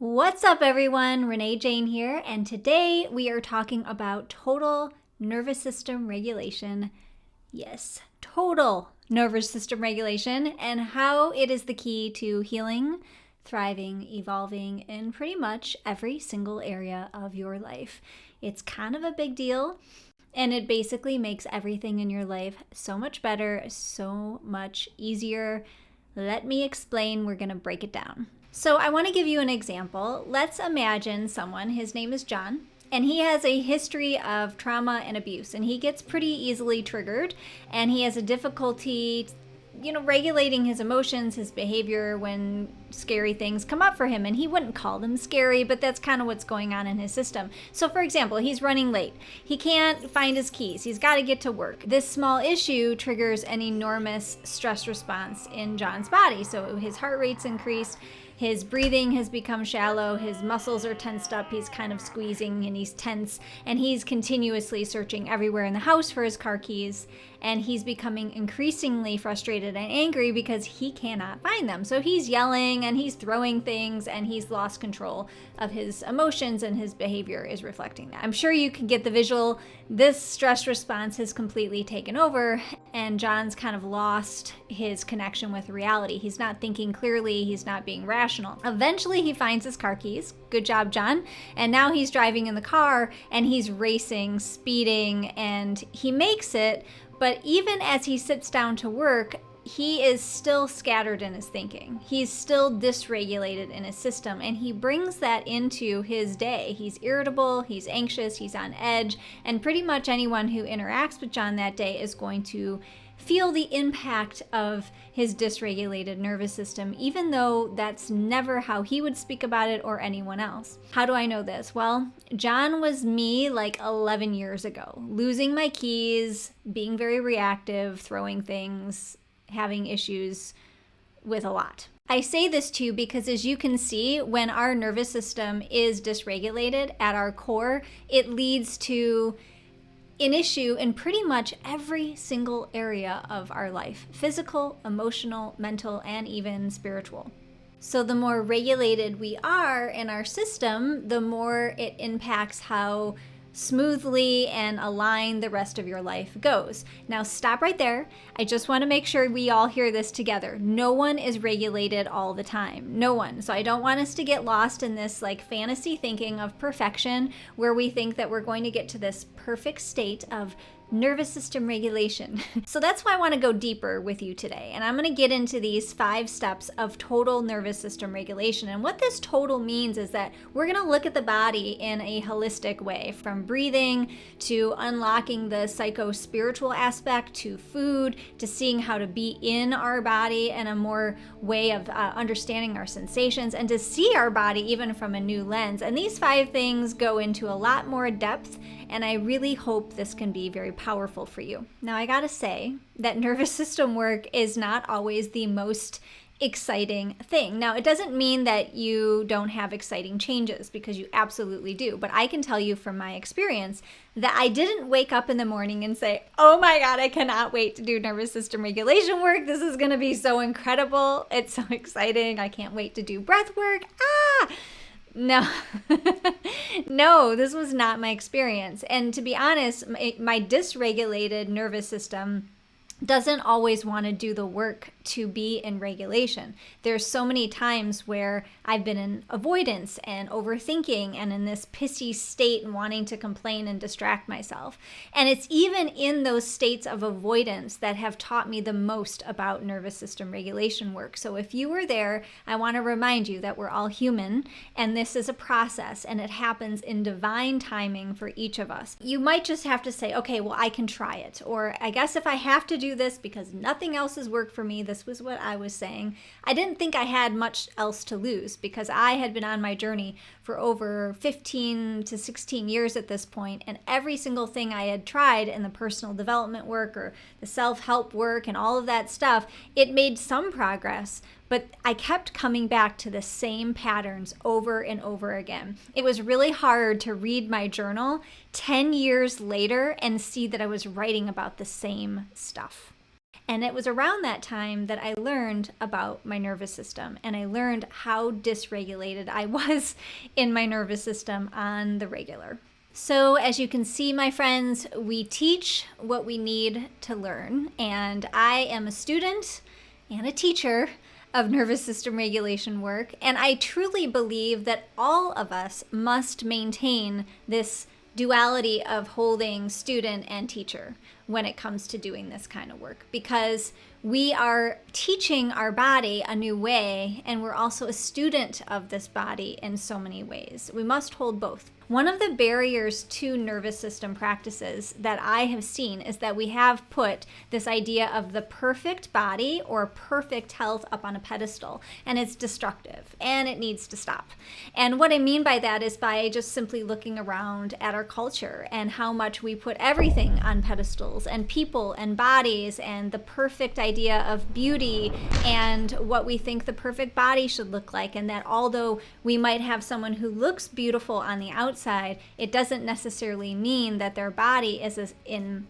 What's up, everyone? Renee Jayne here, and today we are talking about total nervous system regulation. Yes, total nervous system regulation, and how it is the key to healing, thriving, evolving in pretty much every single area of your life. It's kind of a big deal, and it basically makes everything in your life so much better, so much easier. Let me explain. We're going to break it down. So I want to give you an example. Let's imagine someone, his name is John, and he has a history of trauma and abuse, and he gets pretty easily triggered, and he has a difficulty, regulating his emotions, his behavior when scary things come up for him. And he wouldn't call them scary, but that's kind of what's going on in his system. So for example, he's running late. He can't find his keys. He's got to get to work. This small issue triggers an enormous stress response in John's body. So his heart rate's increased. His breathing has become shallow, his muscles are tensed up, he's kind of squeezing and he's tense, and he's continuously searching everywhere in the house for his car keys, and he's becoming increasingly frustrated and angry because he cannot find them. So he's yelling and he's throwing things and he's lost control of his emotions, and his behavior is reflecting that. I'm sure you can get the visual. This stress response has completely taken over, and John's kind of lost his connection with reality. He's not thinking clearly, he's not being rational. Eventually he finds his car keys. Good job, John. And now he's driving in the car and he's racing, speeding, and he makes it. But even as he sits down to work, he is still scattered in his thinking. He's still dysregulated in his system, and he brings that into his day. He's irritable, he's anxious, he's on edge, and pretty much anyone who interacts with John that day is going to feel the impact of his dysregulated nervous system, even though that's never how he would speak about it or anyone else. How do I know this? Well, John was me like 11 years ago, losing my keys, being very reactive, throwing things, having issues with a lot. I say this too because, as you can see, when our nervous system is dysregulated at our core, it leads to an issue in pretty much every single area of our life: physical, emotional, mental, and even spiritual. So the more regulated we are in our system, the more it impacts how smoothly and aligned the rest of your life goes. Now stop right there. I just want to make sure we all hear this together. No one is regulated all the time. No one. So I don't want us to get lost in this like fantasy thinking of perfection, where we think that we're going to get to this perfect state of nervous system regulation. So that's why I want to go deeper with you today. And I'm going to get into these 5 steps of total nervous system regulation. And what this total means is that we're going to look at the body in a holistic way, from breathing to unlocking the psycho-spiritual aspect, to food, to seeing how to be in our body in a more way of understanding our sensations, and to see our body even from a new lens. And these 5 things go into a lot more depth, and I really hope this can be very powerful for you. Now, I gotta say that nervous system work is not always the most exciting thing. Now, it doesn't mean that you don't have exciting changes, because you absolutely do. But I can tell you from my experience that I didn't wake up in the morning and say, oh my God, I cannot wait to do nervous system regulation work. This is gonna be so incredible. It's so exciting. I can't wait to do breath work. No, no, this was not my experience. And to be honest, my dysregulated nervous system doesn't always want to do the work to be in regulation. There's so many times where I've been in avoidance and overthinking and in this pissy state and wanting to complain and distract myself. And it's even in those states of avoidance that have taught me the most about nervous system regulation work. So if you were there, I want to remind you that we're all human, and this is a process, and it happens in divine timing for each of us. You might just have to say, okay, well, I can try it. Or I guess if I have to do this because nothing else has worked for me, this was what I was saying. I didn't think I had much else to lose, because I had been on my journey for over 15 to 16 years at this point, and every single thing I had tried in the personal development work or the self-help work and all of that stuff, it made some progress, but I kept coming back to the same patterns over and over again. It was really hard to read my journal 10 years later and see that I was writing about the same stuff. And it was around that time that I learned about my nervous system, and I learned how dysregulated I was in my nervous system on the regular. So as you can see, my friends, we teach what we need to learn, and I am a student and a teacher of nervous system regulation work, and I truly believe that all of us must maintain this duality of holding student and teacher when it comes to doing this kind of work, because we are teaching our body a new way, and we're also a student of this body in so many ways. We must hold both. One of the barriers to nervous system practices that I have seen is that we have put this idea of the perfect body or perfect health up on a pedestal, and it's destructive and it needs to stop. And what I mean by that is by just simply looking around at our culture and how much we put everything on pedestals, and people and bodies, and the perfect idea of beauty and what we think the perfect body should look like, and that although we might have someone who looks beautiful on the outside, it doesn't necessarily mean that their body is in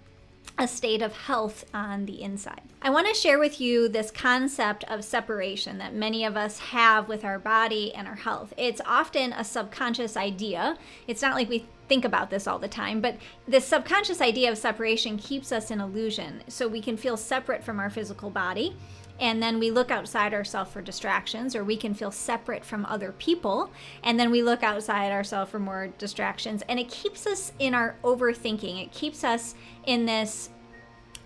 a state of health on the inside. I want to share with you this concept of separation that many of us have with our body and our health. It's often a subconscious idea. It's not like we think about this all the time, but this subconscious idea of separation keeps us in illusion, so we can feel separate from our physical body. And then we look outside ourselves for distractions, or we can feel separate from other people. And then we look outside ourselves for more distractions. And it keeps us in our overthinking. It keeps us in this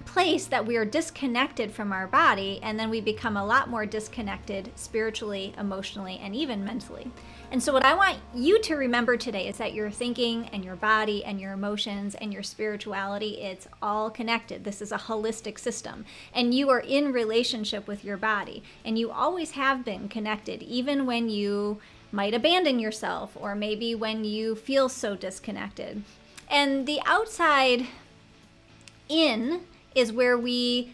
place that we are disconnected from our body. And then we become a lot more disconnected spiritually, emotionally, and even mentally. And so what I want you to remember today is that your thinking and your body and your emotions and your spirituality, it's all connected. This is a holistic system, and you are in relationship with your body, and you always have been connected, even when you might abandon yourself, or maybe when you feel so disconnected. And the outside in is where we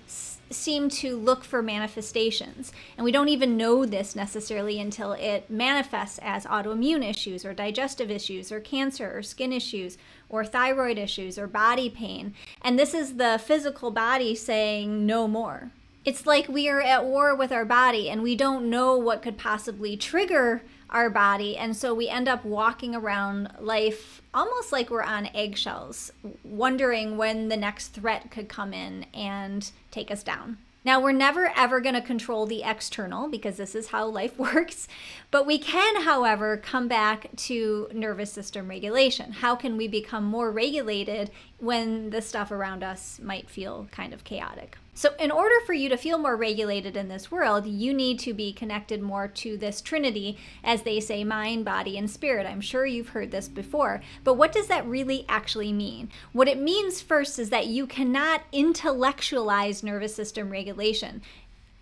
seem to look for manifestations. And we don't even know this necessarily until it manifests as autoimmune issues, or digestive issues, or cancer, or skin issues, or thyroid issues, or body pain. And this is the physical body saying no more. It's like we are at war with our body, and we don't know what could possibly trigger our body, and so we end up walking around life almost like we're on eggshells, wondering when the next threat could come in and take us down. Now, we're never ever going to control the external, because this is how life works, but we can, however, come back to nervous system regulation. How can we become more regulated when the stuff around us might feel kind of chaotic? So in order for you to feel more regulated in this world, you need to be connected more to this Trinity, as they say, mind, body, and spirit. I'm sure you've heard this before, but what does that really actually mean? What it means first is that you cannot intellectualize nervous system regulation.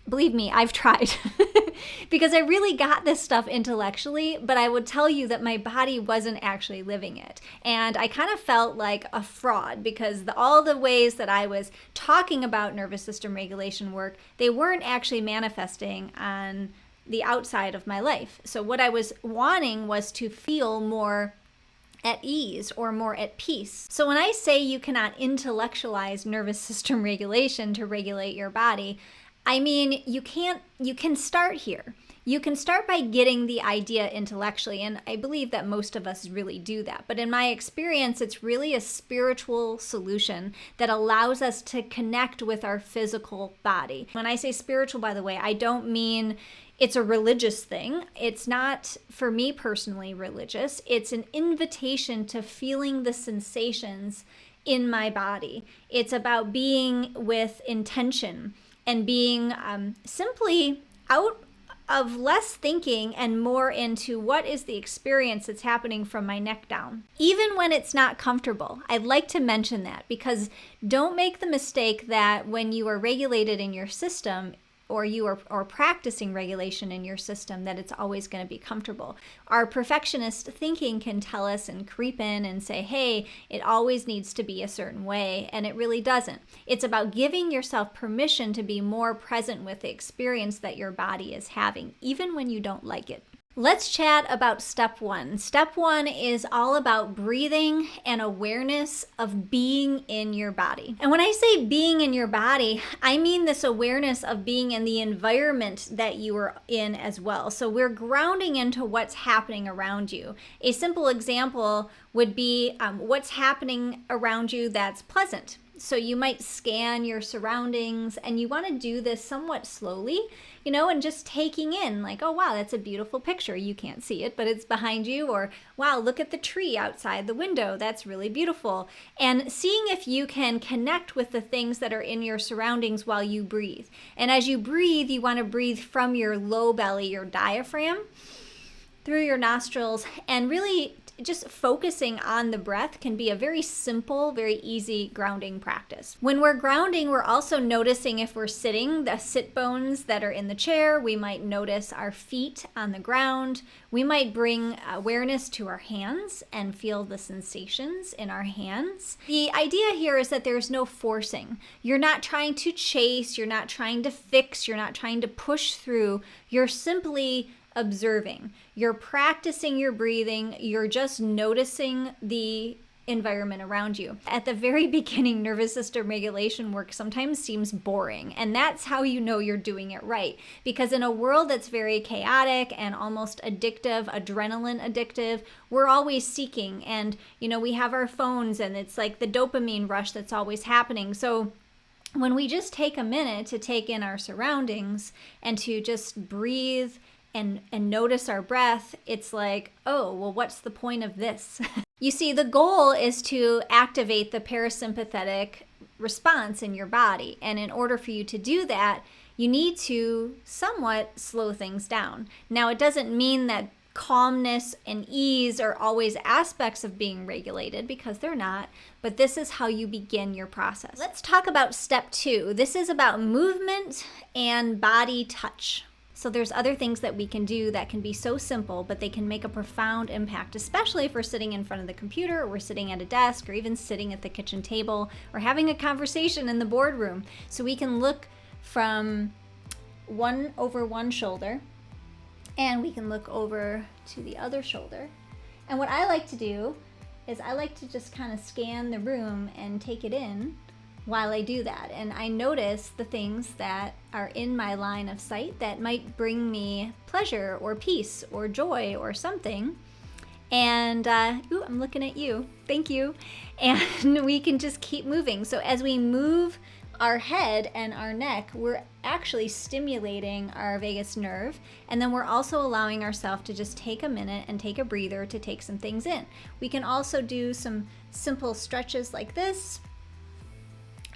Believe me, I've tried because I really got this stuff intellectually, but I would tell you that my body wasn't actually living it. And I kind of felt like a fraud, because all the ways that I was talking about nervous system regulation work, they weren't actually manifesting on the outside of my life. So what I was wanting was to feel more at ease or more at peace. So when I say you cannot intellectualize nervous system regulation to regulate your body, I mean, you can start here. You can start by getting the idea intellectually, and I believe that most of us really do that. But in my experience, it's really a spiritual solution that allows us to connect with our physical body. When I say spiritual, by the way, I don't mean it's a religious thing. It's not, for me personally, religious. It's an invitation to feeling the sensations in my body. It's about being with intention and being simply out of less thinking and more into what is the experience that's happening from my neck down. Even when it's not comfortable, I'd like to mention that, because don't make the mistake that when you are regulated in your system, or you are practicing regulation in your system, that it's always going to be comfortable. Our perfectionist thinking can tell us and creep in and say, hey, it always needs to be a certain way, and it really doesn't. It's about giving yourself permission to be more present with the experience that your body is having, even when you don't like it. Let's chat about step one. Step one is all about breathing and awareness of being in your body. And when I say being in your body, I mean this awareness of being in the environment that you are in as well. So we're grounding into what's happening around you. A simple example would be what's happening around you that's pleasant. So you might scan your surroundings, and you want to do this somewhat slowly, and just taking in like, oh, wow, that's a beautiful picture. You can't see it, but it's behind you. Or, wow, look at the tree outside the window. That's really beautiful. And seeing if you can connect with the things that are in your surroundings while you breathe. And as you breathe, you want to breathe from your low belly, your diaphragm, through your nostrils, and really just focusing on the breath can be a very simple, very easy grounding practice. When we're grounding, we're also noticing if we're sitting, the sit bones that are in the chair. We might notice our feet on the ground. We might bring awareness to our hands and feel the sensations in our hands. The idea here is that there's no forcing. You're not trying to chase, you're not trying to fix, you're not trying to push through. You're simply observing. You're practicing your breathing. You're just noticing the environment around you. At the very beginning, nervous system regulation work sometimes seems boring, and that's how you know you're doing it right. Because in a world that's very chaotic and almost addictive, adrenaline addictive, we're always seeking, and we have our phones, and it's like the dopamine rush that's always happening. So when we just take a minute to take in our surroundings and to just breathe and notice our breath, it's like, oh, well, what's the point of this? You see, the goal is to activate the parasympathetic response in your body. And in order for you to do that, you need to somewhat slow things down. Now, it doesn't mean that calmness and ease are always aspects of being regulated, because they're not, but this is how you begin your process. Let's talk about step two. This is about movement and body touch. So there's other things that we can do that can be so simple, but they can make a profound impact, especially if we're sitting in front of the computer, or we're sitting at a desk, or even sitting at the kitchen table, or having a conversation in the boardroom. So we can look from over one shoulder, and we can look over to the other shoulder. And what I like to do is I like to just kind of scan the room and take it in while I do that. And I notice the things that are in my line of sight that might bring me pleasure or peace or joy or something. And, ooh, I'm looking at you. Thank you. And we can just keep moving. So as we move our head and our neck, we're actually stimulating our vagus nerve. And then we're also allowing ourselves to just take a minute and take a breather to take some things in. We can also do some simple stretches like this.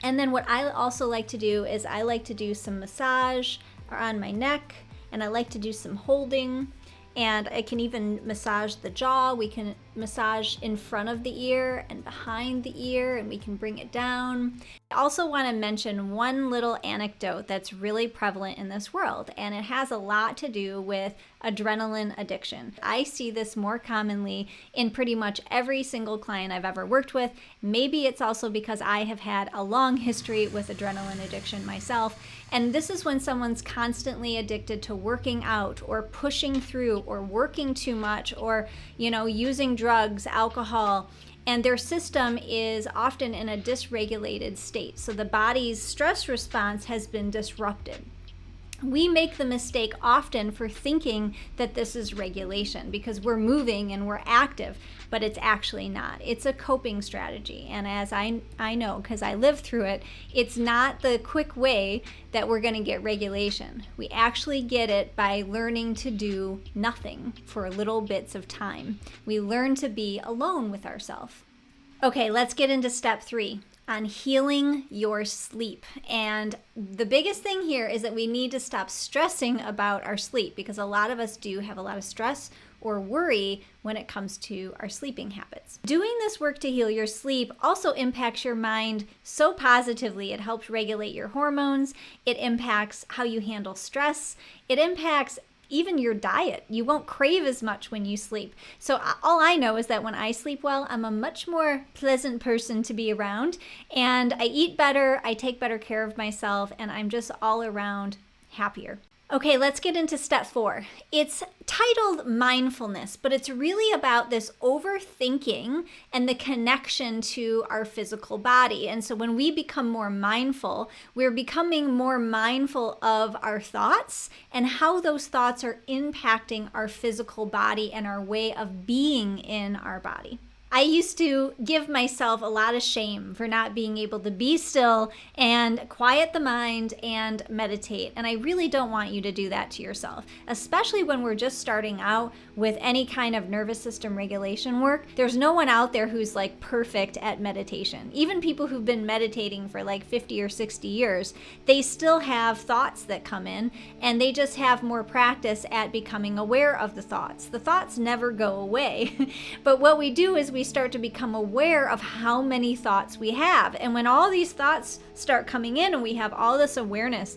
And then what I also like to do is I like to do some massage on my neck, and I like to do some holding, and I can even massage the jaw. We can massage in front of the ear and behind the ear, and we can bring it down. I also want to mention one little anecdote that's really prevalent in this world, and it has a lot to do with adrenaline addiction. I see this more commonly in pretty much every single client I've ever worked with. Maybe it's also because I have had a long history with adrenaline addiction myself. And this is when someone's constantly addicted to working out or pushing through or working too much or, using drugs, alcohol, and their system is often in a dysregulated state. So the body's stress response has been disrupted. We make the mistake often for thinking that this is regulation because we're moving and we're active, but it's actually not. It's a coping strategy. And as I know, because I lived through it, it's not the quick way that we're going to get regulation. We actually get it by learning to do nothing for little bits of time. We learn to be alone with ourselves. Okay, let's get into step 3. On healing your sleep. And the biggest thing here is that we need to stop stressing about our sleep, because a lot of us do have a lot of stress or worry when it comes to our sleeping habits. Doing this work to heal your sleep also impacts your mind so positively. It helps regulate your hormones. It impacts how you handle stress. It impacts even your diet. You won't crave as much when you sleep. So all I know is that when I sleep well, I'm a much more pleasant person to be around, and I eat better, I take better care of myself, and I'm just all around happier. Okay, let's get into step 4. It's titled mindfulness, but it's really about this overthinking and the connection to our physical body. And so when we become more mindful, we're becoming more mindful of our thoughts and how those thoughts are impacting our physical body and our way of being in our body. I used to give myself a lot of shame for not being able to be still and quiet the mind and meditate. And I really don't want you to do that to yourself, especially when we're just starting out with any kind of nervous system regulation work. There's no one out there who's like perfect at meditation. Even people who've been meditating for like 50 or 60 years, they still have thoughts that come in, and they just have more practice at becoming aware of the thoughts. The thoughts never go away. But what we do is we start to become aware of how many thoughts we have. And when all these thoughts start coming in and we have all this awareness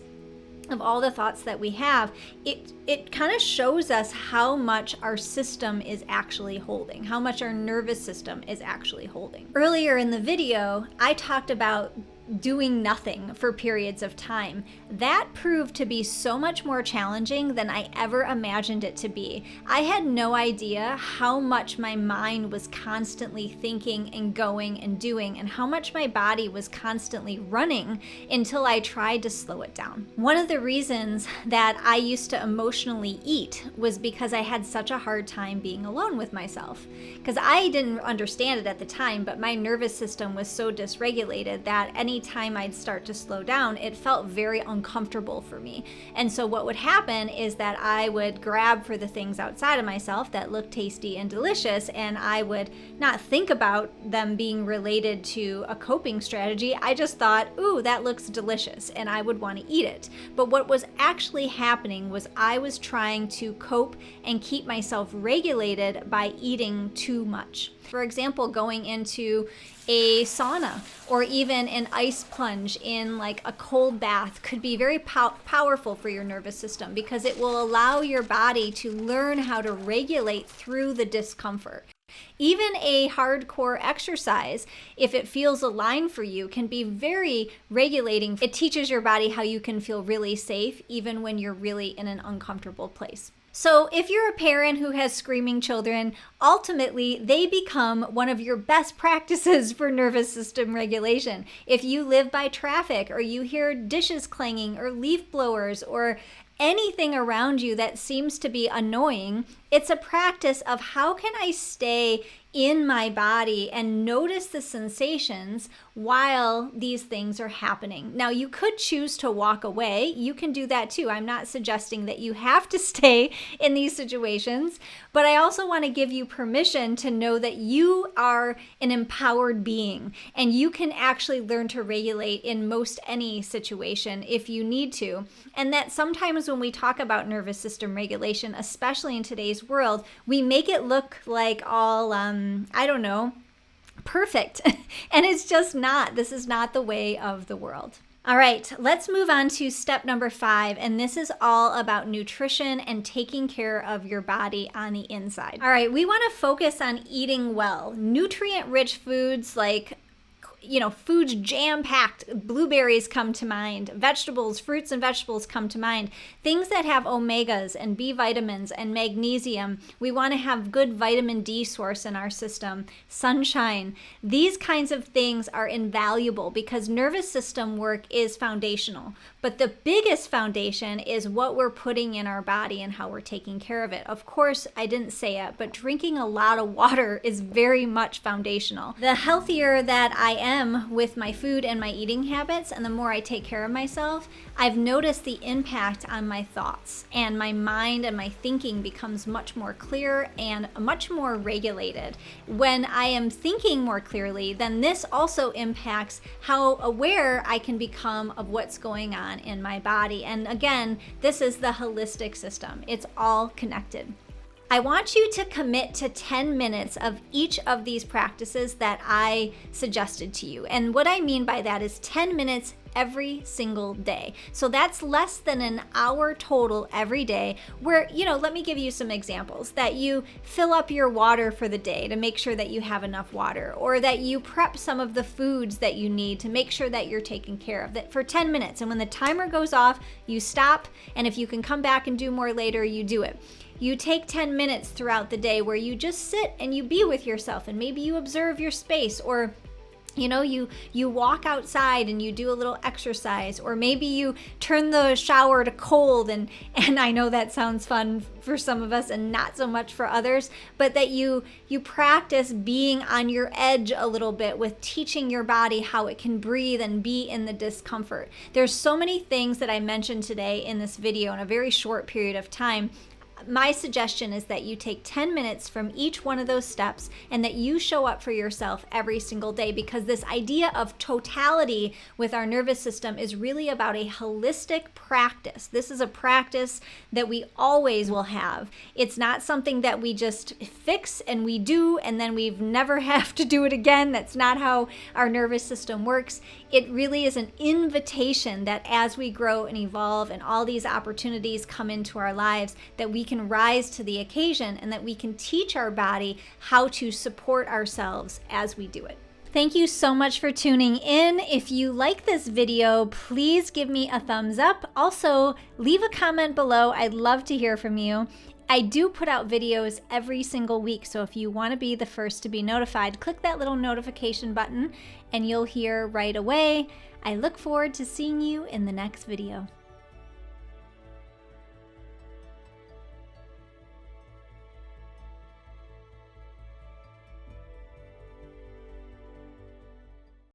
of all the thoughts that we have, it kind of shows us how much our system is actually holding, how much our nervous system is actually holding. Earlier in the video, I talked about doing nothing for periods of time. That proved to be so much more challenging than I ever imagined it to be. I had no idea how much my mind was constantly thinking and going and doing, and how much my body was constantly running until I tried to slow it down. One of the reasons that I used to emotionally eat was because I had such a hard time being alone with myself. Because I didn't understand it at the time, but my nervous system was so dysregulated that any time I'd start to slow down, it felt very uncomfortable for me. And so what would happen is that I would grab for the things outside of myself that looked tasty and delicious, and I would not think about them being related to a coping strategy. I just thought, ooh, that looks delicious, and I would want to eat it. But what was actually happening was I was trying to cope and keep myself regulated by eating too much. For example, going into a sauna or even an ice plunge in like a cold bath could be very powerful for your nervous system, because it will allow your body to learn how to regulate through the discomfort. Even a hardcore exercise, if it feels aligned for you, can be very regulating. It teaches your body how you can feel really safe even when you're really in an uncomfortable place. So if you're a parent who has screaming children, ultimately they become one of your best practices for nervous system regulation. If you live by traffic, or you hear dishes clanging or leaf blowers or anything around you that seems to be annoying, it's a practice of how can I stay in my body and notice the sensations while these things are happening. Now, you could choose to walk away. You can do that too. I'm not suggesting that you have to stay in these situations, but I also want to give you permission to know that you are an empowered being, and you can actually learn to regulate in most any situation if you need to. And that sometimes when we talk about nervous system regulation, especially in today's world, we make it look like all, perfect. And it's just not. This is not the way of the world. All right, let's move on to step number 5, and this is all about nutrition and taking care of your body on the inside. All right, we want to focus on eating well. Nutrient-rich foods like foods jam-packed. Blueberries come to mind. Vegetables, fruits and vegetables come to mind. Things that have omegas and B vitamins and magnesium. We want to have good vitamin D source in our system. Sunshine. These kinds of things are invaluable because nervous system work is foundational. But the biggest foundation is what we're putting in our body and how we're taking care of it. Of course, I didn't say it, but drinking a lot of water is very much foundational. The healthier that I am with my food and my eating habits, and the more I take care of myself, I've noticed the impact on my thoughts, and my mind and my thinking becomes much more clear and much more regulated. When I am thinking more clearly, then this also impacts how aware I can become of what's going on in my body. And again, this is the holistic system. It's all connected. I want you to commit to 10 minutes of each of these practices that I suggested to you. And what I mean by that is 10 minutes every single day. So that's less than an hour total every day where, let me give you some examples. That you fill up your water for the day to make sure that you have enough water, or that you prep some of the foods that you need to make sure that you're taken care of. That for 10 minutes. And when the timer goes off, you stop. And if you can come back and do more later, you do it. You take 10 minutes throughout the day where you just sit and you be with yourself, and maybe you observe your space, or you walk outside and you do a little exercise, or maybe you turn the shower to cold, and I know that sounds fun for some of us and not so much for others, but that you practice being on your edge a little bit with teaching your body how it can breathe and be in the discomfort. There's so many things that I mentioned today in this video in a very short period of time. My suggestion is that you take 10 minutes from each one of those steps and that you show up for yourself every single day, because this idea of totality with our nervous system is really about a holistic practice. This is a practice that we always will have. It's not something that we just fix and we do and then we've never have to do it again. That's not how our nervous system works. It really is an invitation that as we grow and evolve and all these opportunities come into our lives, that we can rise to the occasion and that we can teach our body how to support ourselves as we do it. Thank you so much for tuning in. If you like this video, please give me a thumbs up. Also, leave a comment below. I'd love to hear from you. I do put out videos every single week, so if you want to be the first to be notified, click that little notification button and you'll hear right away. I look forward to seeing you in the next video.